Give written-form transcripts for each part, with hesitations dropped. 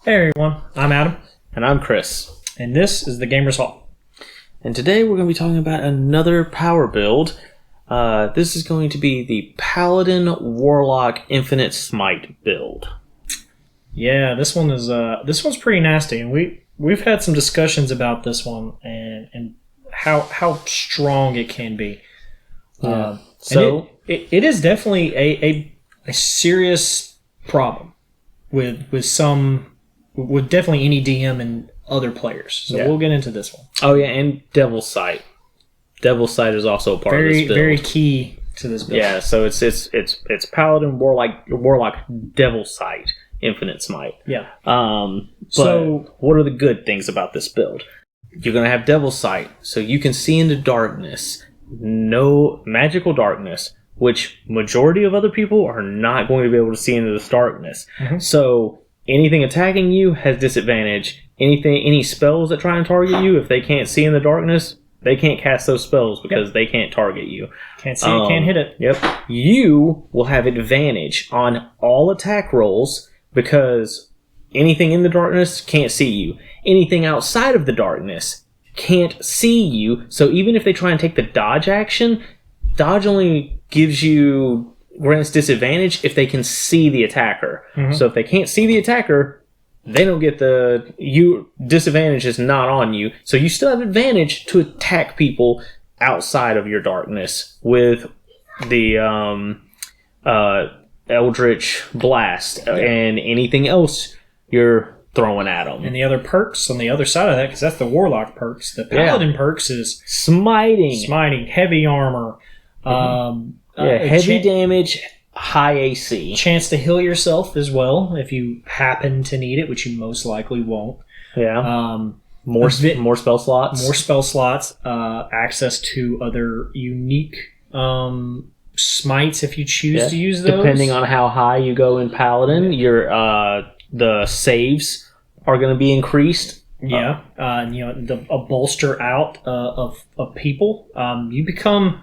Hey everyone, I'm Adam. And I'm Chris. And this is the Gamers Hall. And today we're going to be talking about another power build. This is going to be the Paladin Warlock Infinite Smite build. Yeah, this one's pretty nasty, and we've had some discussions about this one and how strong it can be. Yeah. So it is definitely a serious problem with definitely any DM and other players. So we'll get into this one. Oh yeah, and Devil's Sight. Devil's Sight is also a part of this build. Very key to this build. Yeah, so it's Paladin Warlock Devil's Sight Infinite Smite. Yeah. So what are the good things about this build? You're gonna have Devil's Sight, so you can see into darkness. No magical darkness, which majority of other people are not going to be able to see into this darkness. Mm-hmm. So anything attacking you has disadvantage. Any spells that try and target you, if they can't see in the darkness, they can't cast those spells because they can't target you. Can't see it, can't hit it. Yep. You will have advantage on all attack rolls because anything in the darkness can't see you. Anything outside of the darkness can't see you. So even if they try and take the dodge action, dodge only grants disadvantage if they can see the attacker. Mm-hmm. So if they can't see the attacker, they don't get disadvantage is not on you. So you still have advantage to attack people outside of your darkness with the Eldritch Blast and anything else you're throwing at them. And the other perks on the other side of that, because that's the Warlock perks. The Paladin perks is Smiting, heavy armor, heavy damage, high AC. Chance to heal yourself as well if you happen to need it, which you most likely won't. Yeah. More spell slots. More spell slots. Access to other unique smites if you choose to use those. Depending on how high you go in Paladin, the saves are going to be increased. Yeah. A bolster out of people. You become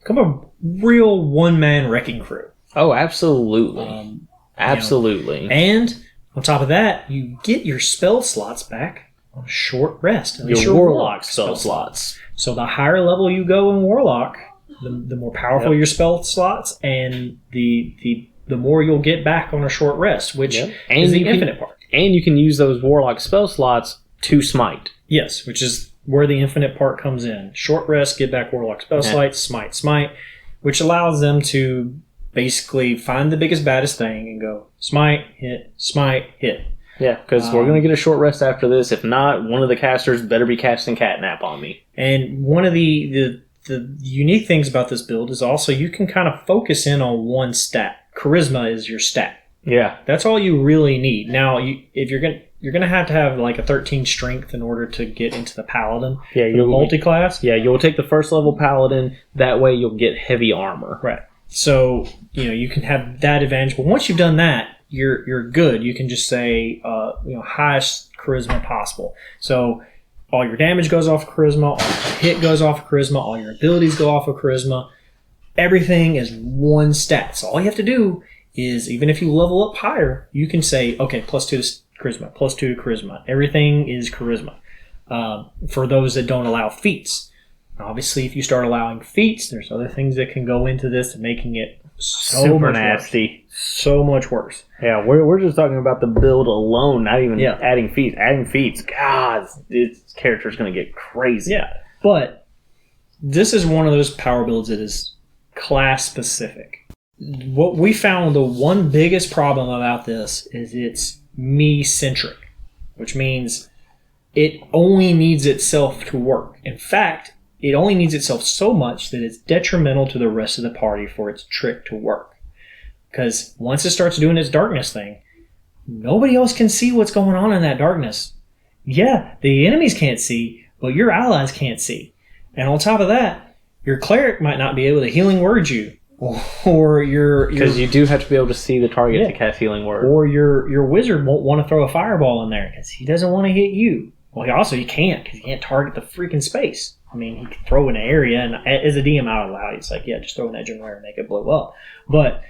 a real one-man wrecking crew. Oh, absolutely. Absolutely. And on top of that, you get your spell slots back on a short rest. Your Warlock spell slots. So the higher level you go in Warlock, the more powerful your spell slots, and the more you'll get back on a short rest, which is the infinite part. And you can use those Warlock spell slots to smite. Yes, which is where the infinite part comes in. Short rest, get back Warlock spell slots, smite, which allows them to basically find the biggest, baddest thing and go smite, hit. Yeah, because we're going to get a short rest after this. If not, one of the casters better be casting Catnap on me. And one of the unique things about this build is also you can kind of focus in on one stat. Charisma is your stat. Yeah. That's all you really need. Now, if you're going to have like a 13 strength in order to get into the Paladin. Yeah, you'll multi-class. Yeah, you'll take the first level Paladin. That way you'll get heavy armor. Right. So, you can have that advantage. But once you've done that, you're good. You can just say, highest charisma possible. So all your damage goes off of charisma, all your hit goes off of charisma, all your abilities go off of charisma. Everything is one stat. So all you have to do is, even if you level up higher, you can say, okay, +2 to charisma, +2 to charisma. Everything is charisma. For those that don't allow feats. Obviously, if you start allowing feats, there's other things that can go into this, making it super nasty. So much worse. Yeah, we're just talking about the build alone, not even adding feats. Adding feats, God, this character's going to get crazy. Yeah, but this is one of those power builds that is class specific. What we found, the one biggest problem about this is it's me-centric, which means it only needs itself to work. In fact, it only needs itself so much that it's detrimental to the rest of the party for its trick to work. Because once it starts doing its darkness thing, nobody else can see what's going on in that darkness. Yeah, the enemies can't see, but your allies can't see. And on top of that, your cleric might not be able to healing word you. Or because you do have to be able to see the target to cast healing word. Or your wizard won't want to throw a fireball in there because he doesn't want to hit you. Well, he can't because he can't target the freaking space. I mean, he could throw in an area, and as a DM, I would allow you. It's like, just throw an edge in there and make it blow up. But,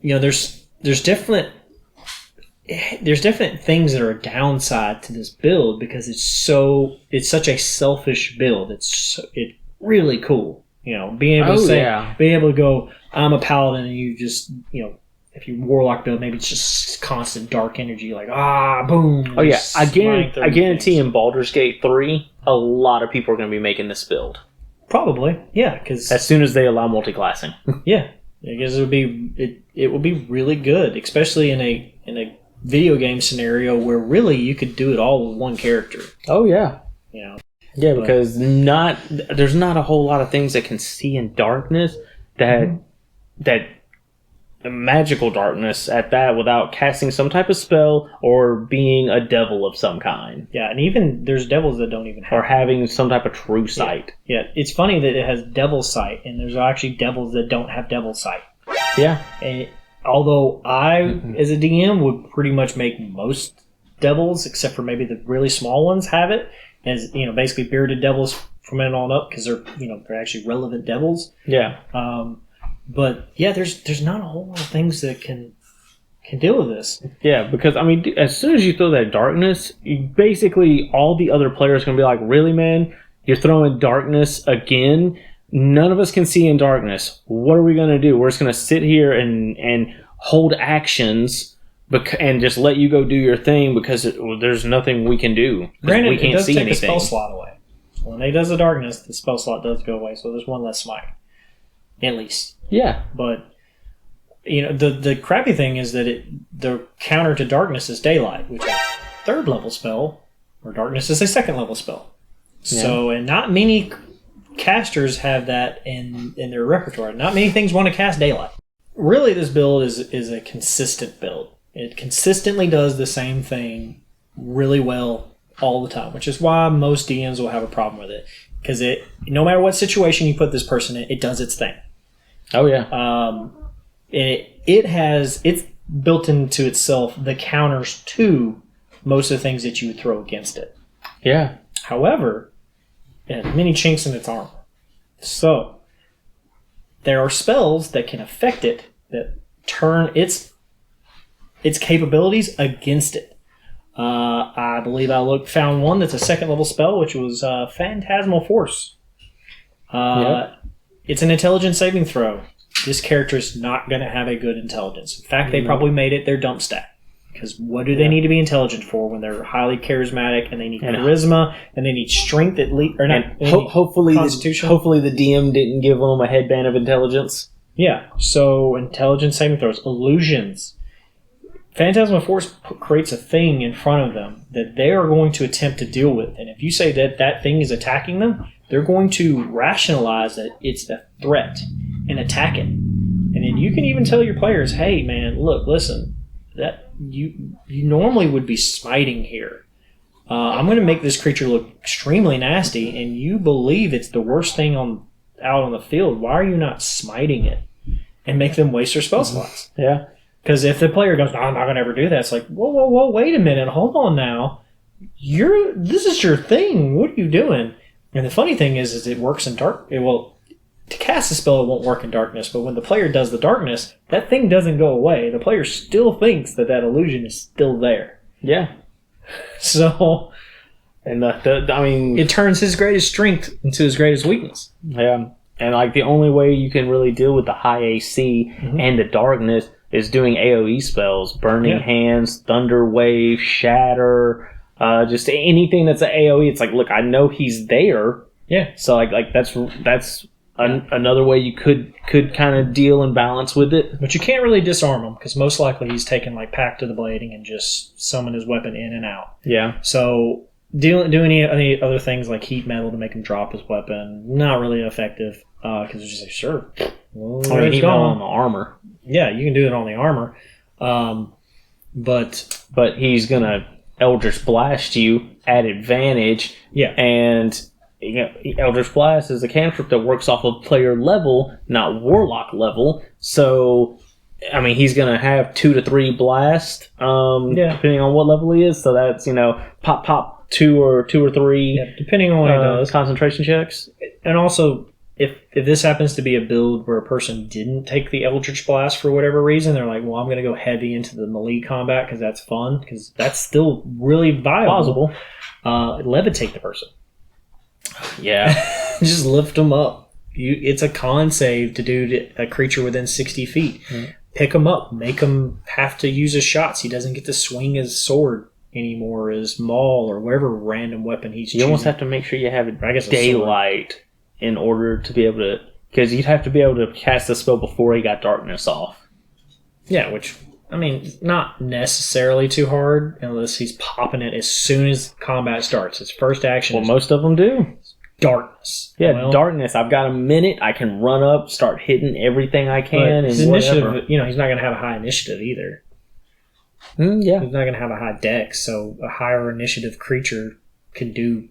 there's different there's definite things that are a downside to this build because it's such a selfish build. It's really cool. Being able to go, I'm a paladin, and you just, if you warlock build, maybe it's just constant dark energy, like boom. Oh yeah, I guarantee in Baldur's Gate 3, a lot of people are going to be making this build. Probably, yeah, because as soon as they allow multi-classing. Yeah, because it would be really good, especially in a video game scenario where really you could do it all with one character. Oh yeah, because there's not a whole lot of things that can see in darkness that magical darkness at that without casting some type of spell or being a devil of some kind. Yeah, and even there's devils that don't even have or having some type of true sight. Yeah, it's funny that it has devil sight, and there's actually devils that don't have devil sight. Yeah. And although I, as a DM, would pretty much make most devils, except for maybe the really small ones, have it, as basically bearded devils from it on up, because they're actually relevant devils. Yeah. But yeah, there's not a whole lot of things that can deal with this. Yeah, because as soon as you throw that darkness, basically all the other players are gonna be like, "Really, man? You're throwing darkness again? None of us can see in darkness. What are we gonna do? We're just gonna sit here and hold actions, and just let you go do your thing because there's nothing we can do. Granted, we can't it does see take anything." the spell slot away. When it does the darkness, the spell slot does go away, so there's one less smite, at least. Yeah, but the crappy thing is that the counter to darkness is daylight, which is a 3rd level spell, or darkness is a 2nd level spell. Yeah. So, and not many casters have that in their repertoire. Not many things want to cast daylight. Really, this build is a consistent build. It consistently does the same thing really well all the time, which is why most DMs will have a problem with it, because no matter what situation you put this person in, it does its thing. Oh yeah. It's built into itself the counters to most of the things that you would throw against it. Yeah. However, it has many chinks in its armor. So there are spells that can affect it that turn its capabilities against it. I believe found one that's a 2nd level spell, which was Phantasmal Force. Yep. It's an intelligence saving throw. This character is not going to have a good intelligence. In fact, they probably made it their dump stat. Because what do they need to be intelligent for when they're highly charismatic and they need charisma and they need strength at least, or not? Hopefully, Constitution. Hopefully, the DM didn't give them a headband of intelligence. Yeah. So intelligence saving throws, illusions. Phantasmal Force creates a thing in front of them that they are going to attempt to deal with, and if you say that thing is attacking them, they're going to rationalize that it's a threat and attack it. And then you can even tell your players, "Hey, man, look, listen, that you normally would be smiting here. I'm going to make this creature look extremely nasty, and you believe it's the worst thing out on the field. Why are you not smiting it?" And make them waste their spell slots. Yeah. Because if the player goes, "No, I'm not going to ever do that," it's like, whoa, wait a minute, hold on now. This is your thing. What are you doing? And the funny thing is it works in dark. To cast a spell, it won't work in darkness, but when the player does the darkness, that thing doesn't go away. The player still thinks that illusion is still there. Yeah. So, and it turns his greatest strength into his greatest weakness. Yeah. And the only way you can really deal with the high AC and the darkness is doing AoE spells, Burning Hands, Thunder Wave, Shatter, just anything that's an AoE. It's like, look, I know he's there. Yeah. So that's another way you could kind of deal and balance with it. But you can't really disarm him because most likely he's taken Pact of the Blading and just summon his weapon in and out. Yeah. So doing any other things like heat metal to make him drop his weapon, not really effective because it's just like, sure. Well, heat metal on the armor. Yeah, you can do it on the armor. But he's going to Eldritch Blast you at advantage. Yeah. And Eldritch Blast is a cantrip that works off of player level, not Warlock level. So, he's going to have 2 to 3 blast, depending on what level he is. So that's, pop, 2 or 3. Yeah, depending on what he does. Concentration checks. And also, if this happens to be a build where a person didn't take the Eldritch Blast for whatever reason, they're like, well, I'm going to go heavy into the melee combat because that's fun, because that's still really viable. Levitate the person. Yeah. Just lift them up. It's a con save to do to a creature within 60 feet. Mm-hmm. Pick him up. Make him have to use his shots. He doesn't get to swing his sword anymore, his maul, or whatever random weapon he's choosing. You almost have to make sure you have daylight in order to be able to... Because you'd have to be able to cast the spell before he got darkness off. Yeah, which, I mean, not necessarily too hard, unless he's popping it as soon as combat starts. His first action Well, most of them do. Darkness. Yeah, darkness. I've got a minute. I can run up, start hitting everything I can. His initiative, he's not going to have a high initiative either. Yeah. He's not going to have a high dex, so a higher initiative creature can do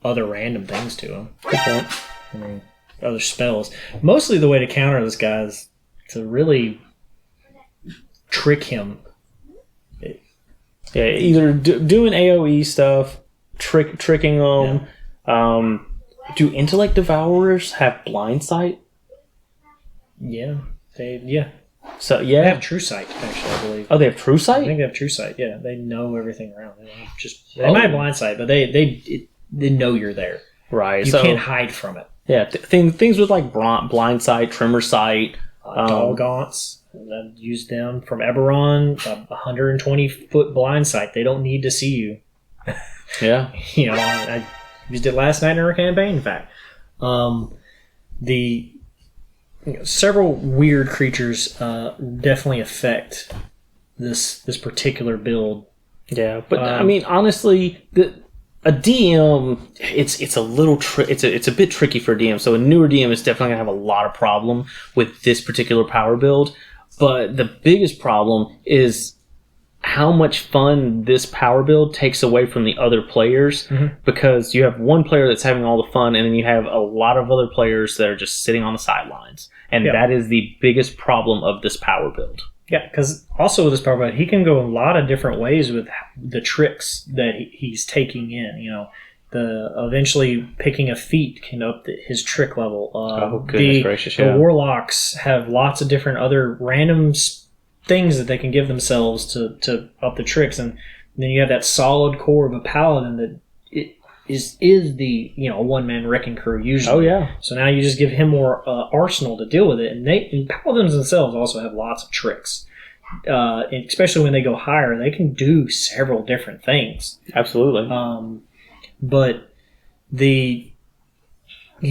other random things to him. Good point. I mean, other spells. Mostly the way to counter this guy is to really trick him. Yeah, either doing AoE stuff, tricking them. Yeah. Do Intellect Devourers have blind sight? Yeah. So they have True Sight, actually, I believe. Oh, they have True Sight? I think they have True Sight. Yeah, they know everything around. They might have blind sight, but they know you're there. Right. You can't hide from it. Yeah, things with like blind sight, tremor sight, Doggons. I've used them from Eberron. 120-foot blind sight. They don't need to see you. Yeah. I used it last night in our campaign. In fact, several weird creatures definitely affect this particular build. Yeah, but I mean, honestly, a DM, it's a little it's a bit tricky for a DM. So a newer DM is definitely gonna have a lot of problem with this particular power build. But the biggest problem is how much fun this power build takes away from the other players, because you have one player that's having all the fun, and then you have a lot of other players that are just sitting on the sidelines. And that is the biggest problem of this power build. Yeah, because also with this power build, he can go a lot of different ways with the tricks that he's taking in. Eventually picking a feat can up his trick level. Goodness gracious, yeah. The Warlocks have lots of different other random things that they can give themselves to up the tricks, and then you have that solid core of a Paladin that is the one-man wrecking crew usually. Oh yeah. So now you just give him more arsenal to deal with it, and Paladins themselves also have lots of tricks. Especially when they go higher, they can do several different things. Absolutely. But he's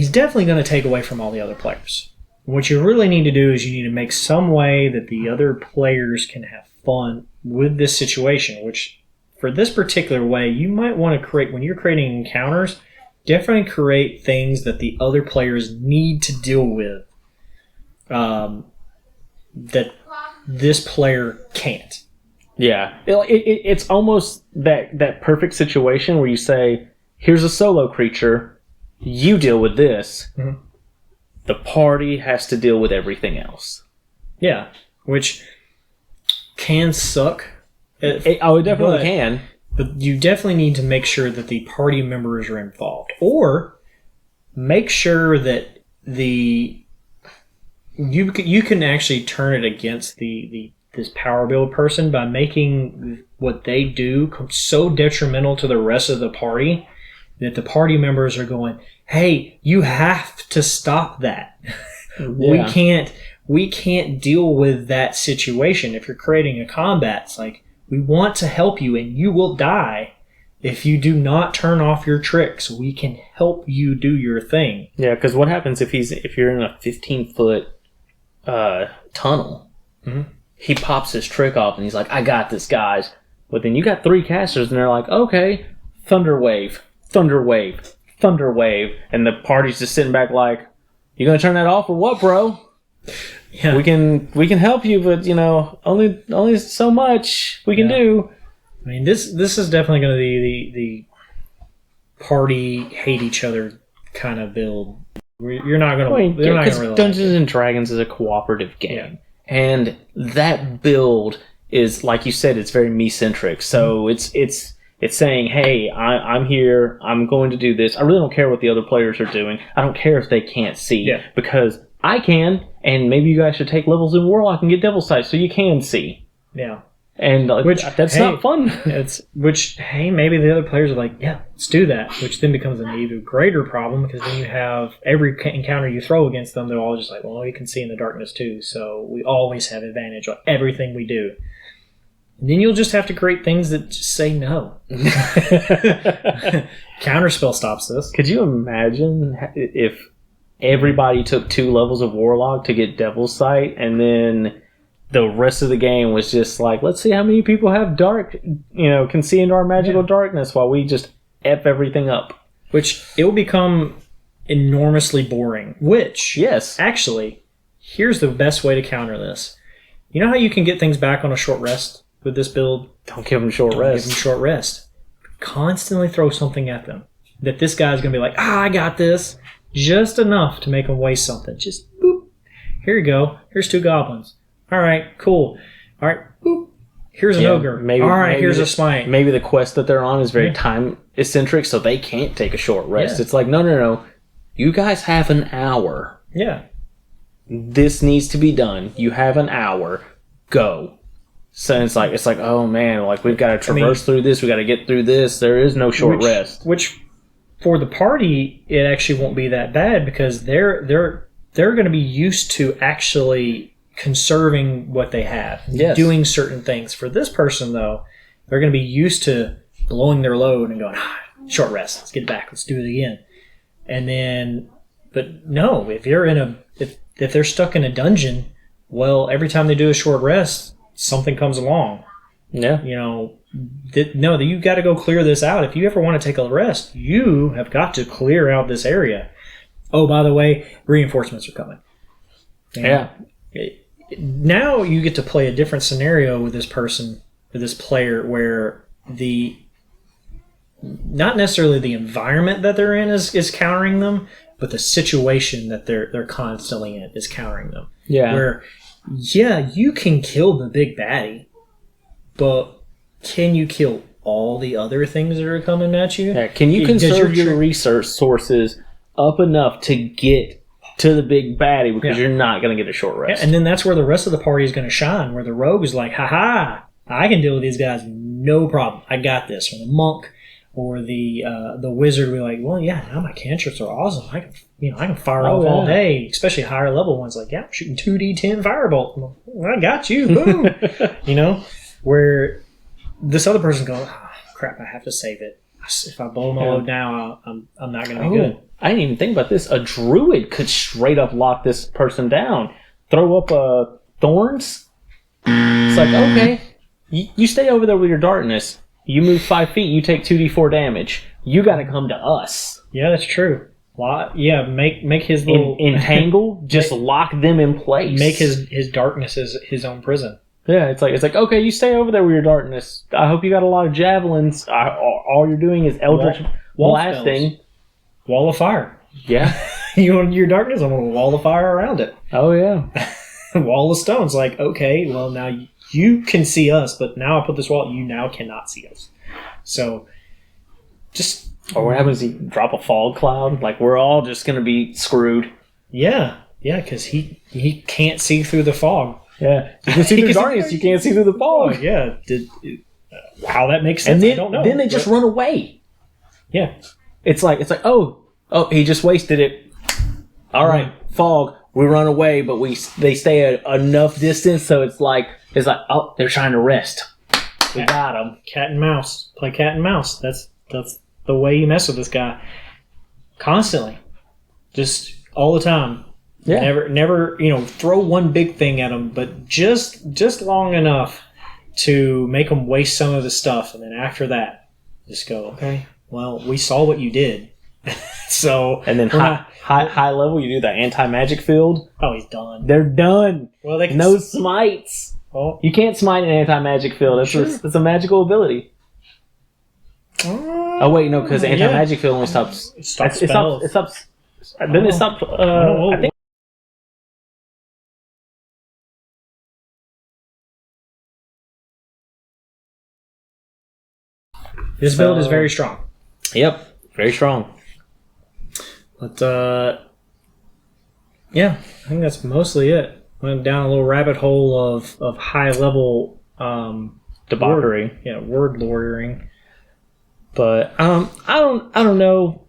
definitely going to take away from all the other players. What you really need to do is you need to make some way that the other players can have fun with this situation, which for this particular way, you might want to create, when you're creating encounters, definitely create things that the other players need to deal with that this player can't. Yeah. It's almost that perfect situation where you say, here's a solo creature, you deal with this. Mm-hmm. The party has to deal with everything else. Yeah, which can suck. It definitely can. But you definitely need to make sure that the party members are involved. Or make sure that you can actually turn it against this power build person by making what they do so detrimental to the rest of the party that the party members are going, hey, you have to stop that. Yeah. We can't deal with that situation. If you're creating a combat, it's like, we want to help you, and you will die if you do not turn off your tricks. We can help you do your thing. Yeah, because what happens if you're in a 15-foot tunnel? Mm-hmm. He pops his trick off, and he's like, I got this, guys. But then you got 3 casters, and they're like, okay, Thunder Wave, Thunder Wave, Thunder Wave. And the party's just sitting back like, you going to turn that off or what, bro? Yeah. We can help you, but only so much we can do. I mean, this is definitely going to be the party hate each other kind of build. You're not going to. Because Dungeons and Dragons is a cooperative game, and that build is, like you said, it's very me centric. So it's It's saying, hey, I'm here. I'm going to do this. I really don't care what the other players are doing. I don't care if they can't see. Yeah. Because I can, and maybe you guys should take levels in Warlock and get Devil's Sight so you can see. Yeah. And that's not fun. Hey, maybe the other players are like, yeah, let's do that. Which then becomes an even greater problem because then you have every encounter you throw against them, they're all just like, well, we can see in the darkness too, so we always have advantage on everything we do. And then you'll just have to create things that just say no. Counterspell stops this. Could you imagine if everybody took 2 levels of Warlock to get Devil's Sight, and then the rest of the game was just like, let's see how many people have can see into our magical darkness while we just F everything up. Which, it will become enormously boring. Which, yes, actually, here's the best way to counter this. You know how you can get things back on a short rest with this build? Don't give them short rest. Give them short rest. Constantly throw something at them. That this guy's going to be like, I got this. Just enough to make them waste something. Just, boop. Here you go. Here's 2 goblins. All right, cool. All right, boop. Here's an ogre. All right, here's a smite. Maybe the quest that they're on is very time-eccentric, so they can't take a short rest. Yeah. It's like, no. You guys have an hour. Yeah. This needs to be done. You have an hour. Go. So it's like, oh man, like we've got to traverse through this. We got to get through this. There is no short rest. Which, for the party, it actually won't be that bad because they're going to be used to actually conserving what they have, doing certain things. For this person, though, they're going to be used to blowing their load and going, short rest, let's get back, let's do it again. And then, but no, if they're stuck in a dungeon, well, every time they do a short rest, something comes along. Yeah. You got to go clear this out. If you ever want to take a rest, you have got to clear out this area. Oh, by the way, reinforcements are coming. Yeah. Now you get to play a different scenario with this person, with this player, where not necessarily the environment that they're in is countering them, but the situation that they're constantly in is countering them. Yeah. Where, you can kill the big baddie, but can you kill all the other things that are coming at you? Yeah. Can you conserve your research sources up enough to get to the big baddie because you're not going to get a short rest? Yeah, and then that's where the rest of the party is going to shine, where the rogue is like, ha, I can deal with these guys, no problem. I got this. Or the monk or the wizard will be like, well, yeah, now my cantrips are awesome. I can fire off all day, especially higher level ones. Like, I'm shooting 2d10 firebolt. I got you. Boom. Where this other person goes, crap, I have to save it. If I blow my load now, I'm not going to be good. I didn't even think about this. A druid could straight up lock this person down. Throw up thorns. It's like, okay, you stay over there with your darkness. You move 5 feet, you take 2d4 damage. You got to come to us. Yeah, that's true. Yeah, make his little entangle. Just lock them in place. Make his darkness his own prison. Yeah, it's like okay, you stay over there with your darkness. I hope you got a lot of javelins. All you're doing is eldritch blasting. Spells. Wall of fire. Yeah. You want your darkness? I'm going to wall of fire around it. Oh, yeah. Wall of stones. Like, okay, well, now you can see us, but now I put this wall, you now cannot see us. So, just... Or what happens if you drop a fog cloud? Like, we're all just going to be screwed. Yeah, because he can't see through the fog. Yeah. You can see through darkness, you can't see through the fog. Yeah. How that makes sense, and I don't know. Then they just run away. Yeah. It's like, oh, he just wasted it. All right, fog. We run away, but they stay at enough distance, so it's like, oh, they're trying to rest. We got them. Cat and mouse. Play cat and mouse. That's the way you mess with this guy. Constantly, just all the time. Yeah. Never. Throw one big thing at them, but just long enough to make them waste some of the stuff, and then after that, just go, okay. Well, we saw what you did. So, and then high level, you do the anti-magic field. Oh, he's done. They're done. Well, they can no smites. Oh. You can't smite an anti-magic field. It's a magical ability. Oh wait, no, because anti-magic field only stops. It stops spells. It stops. Then it stops. I think. This build is very strong. Yep, very strong. But, yeah, I think that's mostly it. Went down a little rabbit hole of high-level... debauchery. Word lawyering. But, I don't know.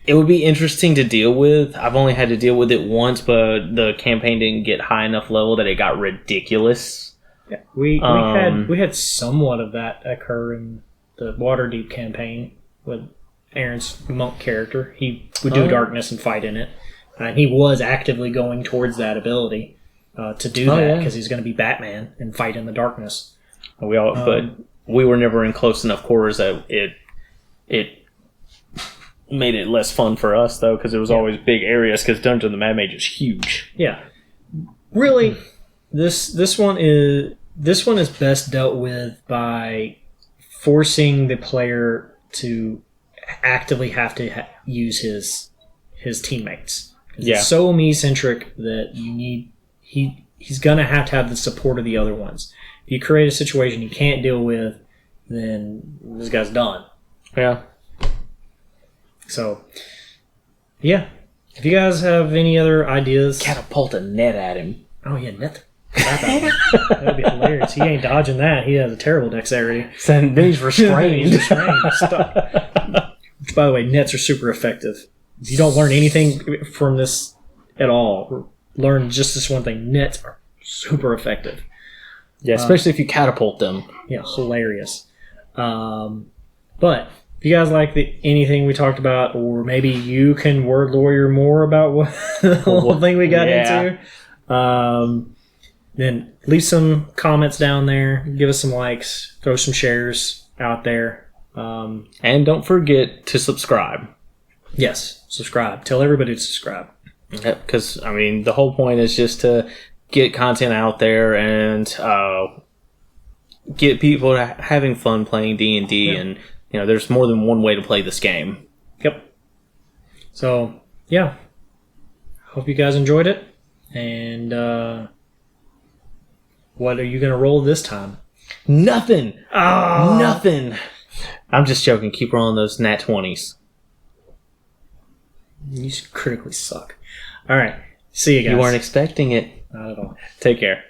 It would be interesting to deal with. I've only had to deal with it once, but the campaign didn't get high enough level that it got ridiculous. Yeah, we had somewhat of that occur in the Waterdeep campaign with Aaron's monk character. He would do darkness and fight in it. And he was actively going towards that ability to do that because he's going to be Batman and fight in the darkness. But we were never in close enough quarters that it made it less fun for us, though, because it was always big areas, because Dungeon of the Mad Mage is huge. Yeah. Really, this one is best dealt with by forcing the player to actively have to use his teammates. It's so me-centric that he's going to have the support of the other ones. If you create a situation he can't deal with, then this guy's done. Yeah. So, yeah. If you guys have any other ideas... Catapult a net at him. Oh, yeah, net. That would be hilarious. He ain't dodging that. He has a terrible dexterity. Then he's restrained. Stuck. Which, by the way, nets are super effective. If you don't learn anything from this at all, learn just this one thing. Nets are super effective. Yeah, especially if you catapult them. Yeah, hilarious. But if you guys like anything we talked about, or maybe you can word lawyer more about what the whole thing we got into, then leave some comments down there. Give us some likes. Throw some shares out there. And don't forget to subscribe. Yes, subscribe. Tell everybody to subscribe. Because, the whole point is just to get content out there and get people having fun playing D&D. And, there's more than one way to play this game. Yep. So, yeah. Hope you guys enjoyed it. And what are you going to roll this time? Nothing. Oh. Nothing. I'm just joking. Keep rolling those nat 20s. You critically suck. All right. See you guys. You weren't expecting it. Not at all. Take care.